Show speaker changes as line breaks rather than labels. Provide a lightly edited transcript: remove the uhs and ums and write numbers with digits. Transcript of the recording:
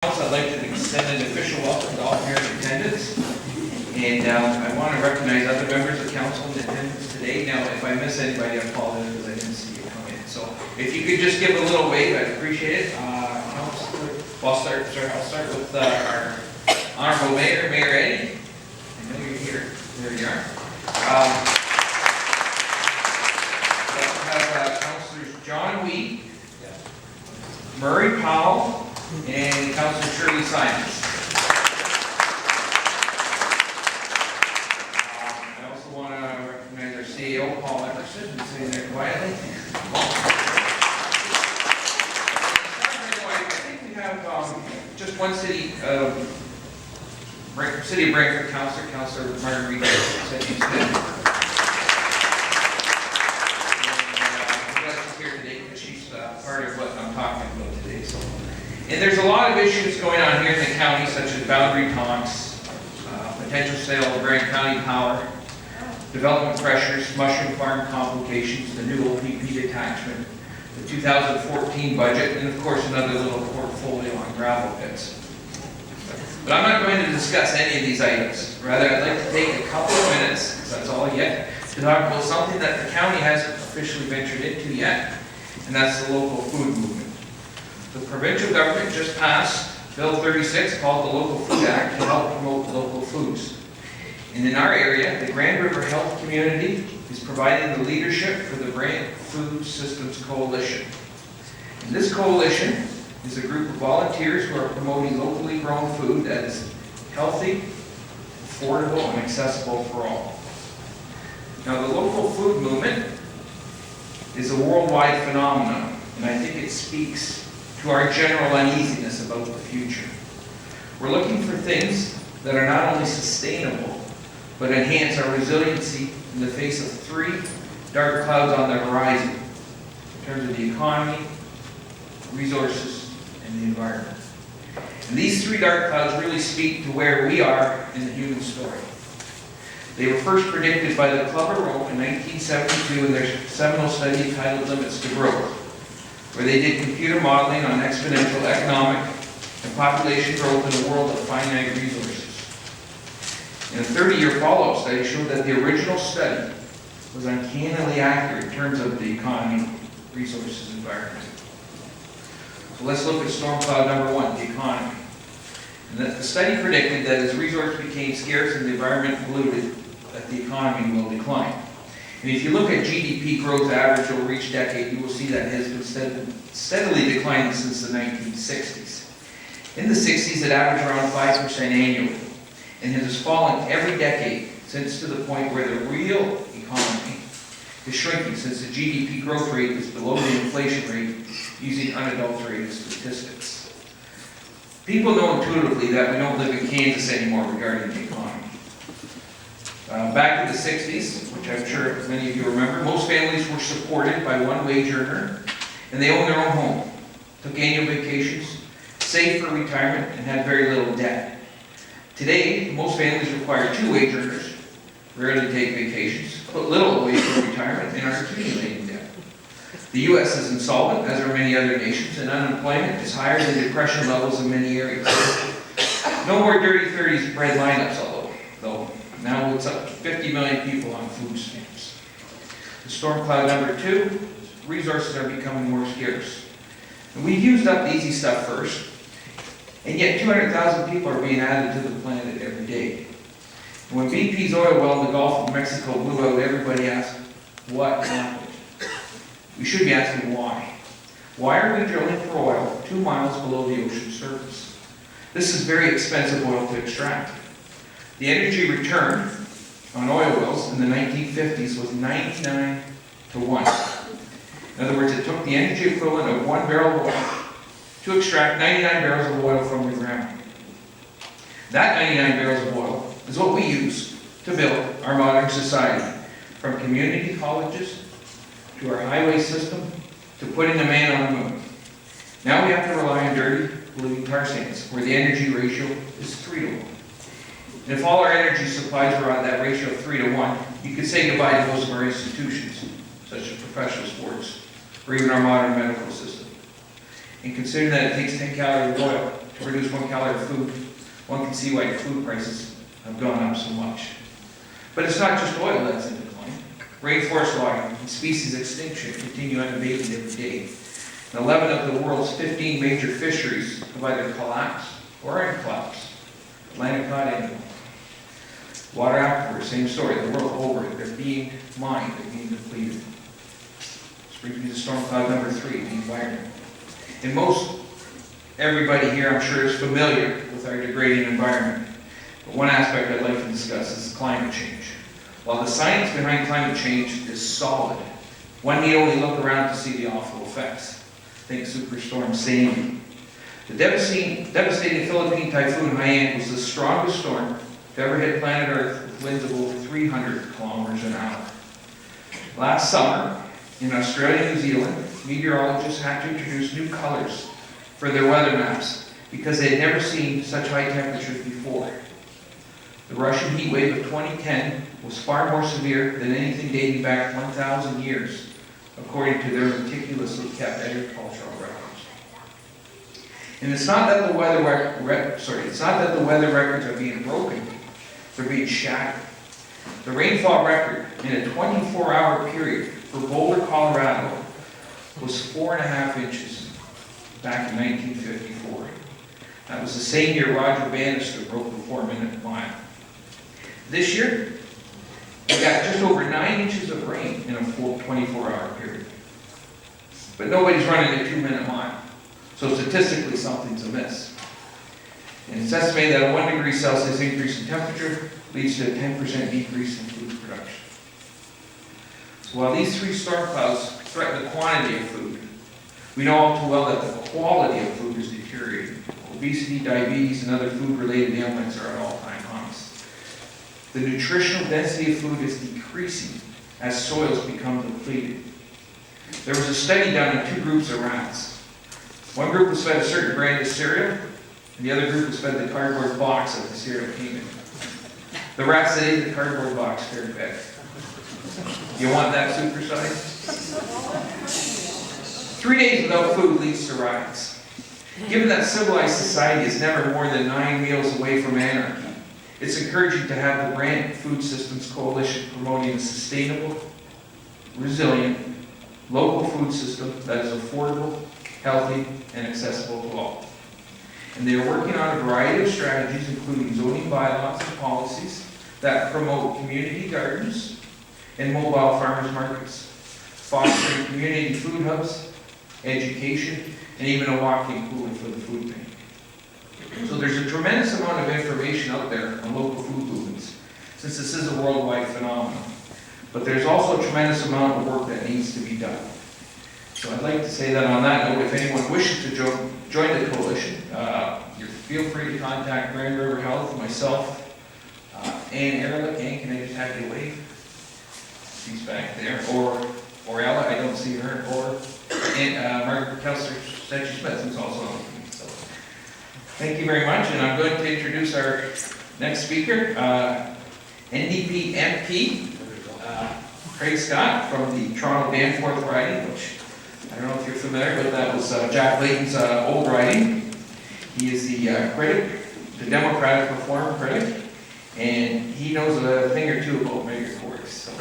I'd like to extend an official welcome to all here in attendance. And I want to recognize other members of council in attendance today. Now, if I miss anybody, I apologize because I didn't see you come in. So if you could just give a little wave, I'd appreciate it. I'll start with our Honorable Mayor, Mayor Eddie. I know you're here. There you are. We have Councilors John Wee, Murray Powell, and Councilor Shirley Simons. I also want to recognize our CEO, Paul Emerson, who's sitting there quietly. I think we have just one city of Brantford Councilor Marguerite said she's been. Here today because she's part of what I'm talking about today. So. And there's a lot of issues going on here in the county, such as boundary talks, potential sale of Grant County Power, development pressures, mushroom farm complications, the new OPP detachment, the 2014 budget, and of course another little portfolio on gravel pits. But I'm not going to discuss any of these items. Rather, I'd like to take a couple of minutes, because that's all I get, to talk about something that the county hasn't officially ventured into yet, and that's the local food movement. The provincial government just passed Bill 36 called the Local Food Act to help promote local foods. And in our area, the Grand River Health Community is providing the leadership for the Brant Food Systems Coalition. And this coalition is a group of volunteers who are promoting locally grown food that is healthy, affordable, and accessible for all. Now, the local food movement is a worldwide phenomenon, and I think it speaks to our general uneasiness about the future. We're looking for things that are not only sustainable, but enhance our resiliency in the face of three dark clouds on the horizon in terms of the economy, resources, and the environment. And these three dark clouds really speak to where we are in the human story. They were first predicted by the Club of Rome in 1972 in their seminal study titled Limits to Growth, where they did computer modeling on exponential economic and population growth in a world of finite resources. And a 30-year follow-up study showed that the original study was uncannily accurate in terms of the economy, resources, environment. So let's look at storm cloud number one, the economy. And that the study predicted that as resources became scarce and the environment polluted, that the economy will decline. And if you look at GDP growth average over each decade, you will see that it has been steadily declining since the 1960s. In the 60s, it averaged around 5% annually, and it has fallen every decade since to the point where the real economy is shrinking, since the GDP growth rate is below the inflation rate using unadulterated statistics. People know intuitively that we don't live in Kansas anymore regarding the economy. Back in the 60s, which I'm sure many of you remember, most families were supported by one wage earner, and they owned their own home, took annual vacations, saved for retirement, and had very little debt. Today, most families require two wage earners, rarely take vacations, put little away for retirement, and are accumulating debt. The U.S. is insolvent, as are many other nations, and unemployment is higher than depression levels in many areas. No more dirty 30s bread lineups, though. Now it's up to 50 million people on food stamps. The storm cloud number two, resources are becoming more scarce. And we've used up the easy stuff first, and yet 200,000 people are being added to the planet every day. And when BP's oil well in the Gulf of Mexico blew out, everybody asked, what happened? We should be asking why. Why are we drilling for oil 2 miles below the ocean surface? This is very expensive oil to extract. The energy return on oil wells in the 1950s was 99 to 1. In other words, it took the energy equivalent of 1 barrel of oil to extract 99 barrels of oil from the ground. That 99 barrels of oil is what we use to build our modern society, from community colleges to our highway system to putting a man on the moon. Now we have to rely on dirty, polluting tar sands, where the energy ratio is 3 to 1. And if all our energy supplies were on that ratio of 3 to 1, you could say goodbye to most of our institutions, such as professional sports, or even our modern medical system. And consider that it takes 10 calories of oil to to produce 1 calorie of food, one can see why food prices have gone up so much. But it's not just oil that's in decline. Rainforest logging and species extinction continue unabated every day. And 11 of the world's 15 major fisheries have either collapsed or are in collapse. Atlantic cod annual. Water aquifers, same story, the world over, they're being mined, they're being depleted. This brings me to storm cloud number 3, the environment. And most everybody here, I'm sure, is familiar with our degrading environment. But one aspect I'd like to discuss is climate change. While the science behind climate change is solid, one need only look around to see the awful effects. Think Superstorm Sandy. The devastating Philippine Typhoon Haiyan was the strongest storm to ever hit planet Earth with winds of over 300 kilometers an hour. Last summer, in Australia and New Zealand, meteorologists had to introduce new colors for their weather maps because they had never seen such high temperatures before. The Russian heat wave of 2010 was far more severe than anything dating back 1,000 years, according to their meticulously kept agricultural records. And it's not that the weather records are being broken, they're being shattered. The rainfall record in a 24-hour period for Boulder, Colorado was 4.5 inches back in 1954. That was the same year Roger Bannister broke the 4-minute mile. This year, we got just over 9 inches of rain in a full 24-hour period. But nobody's running a 2-minute mile. So statistically, something's amiss. And it's estimated that a 1 degree Celsius increase in temperature leads to a 10% decrease in food production. So while these 3 storm clouds threaten the quantity of food, we know all too well that the quality of food is deteriorating. Obesity, diabetes, and other food-related ailments are at all-time highs. The nutritional density of food is decreasing as soils become depleted. There was a study done on 2 groups of rats. One group was fed a certain brand of cereal, and the other group was fed the cardboard box that the cereal came in. The rats that ate the cardboard box fared better. You want that supersize? 3 days without food leads to riots. Given that civilized society is never more than 9 meals away from anarchy, it's encouraging to have the Brand Food Systems Coalition promoting a sustainable, resilient, local food system that is affordable, healthy, and accessible to all. And they are working on a variety of strategies, including zoning bylaws and policies that promote community gardens and mobile farmers markets, fostering community food hubs, education, and even a walk-in cooler for the food bank. So there's a tremendous amount of information out there on local food movements, since this is a worldwide phenomenon. But there's also a tremendous amount of work that needs to be done. So I'd like to say that on that note, if anyone wishes to join the coalition, you feel free to contact Grand River Health, myself, Ann Ehrlich. Ann, can I just have you wave? She's back there. Or Ella, I don't see her. Or Margaret Councilor Smith, who's also on the committee. So thank you very much, and I'm going to introduce our next speaker, NDP MP, Craig Scott from the Toronto Danforth riding, which I don't know if you're familiar, but that was Jack Layton's old riding. He is the critic, the Democratic Reform critic, and he knows a thing or two about migratories. So